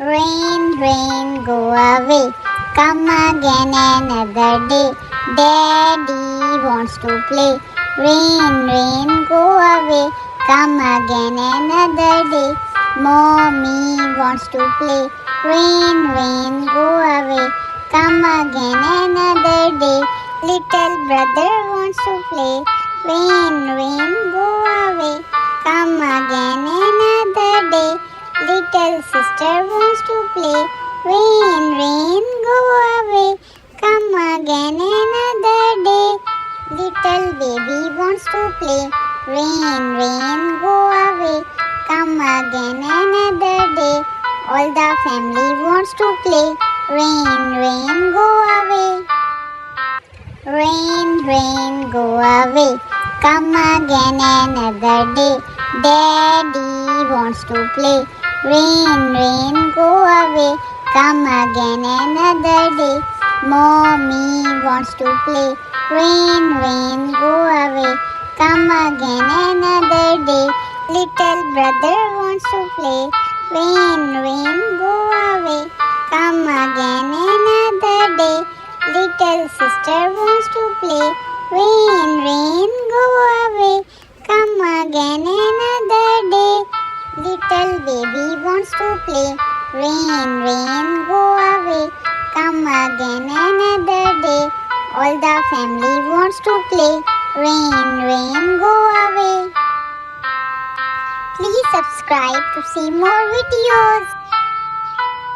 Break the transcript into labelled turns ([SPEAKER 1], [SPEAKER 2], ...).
[SPEAKER 1] Rain, rain, go away. Come again another day. Daddy wants to play. Rain, rain, go away. Come again another day. Mommy wants to play. Rain, rain, go away. Come again another day. Little brother wants to play. Rain, rain, go away. Come again another day. Little sister wants to play. Rain, rain, go away. Come again another day. Little baby wants to play. Rain, rain, go away. Come again another day. All the family wants to play. Rain, rain, go away. Rain, rain, go away. Come again another day. Daddy wants to play. Rain, rain, go away. Come again another day. Mommy wants to play. Rain, rain, go away. Come again another day. Little brother wants to play. Rain, rain, go away. Come again another day. Little sister wants to play. Rain, rain, go away. Come again another day. Little baby wants to play. Rain, rain, go away. Come again another day. All the family wants to play. Rain, rain, go away. Please subscribe to see more videos.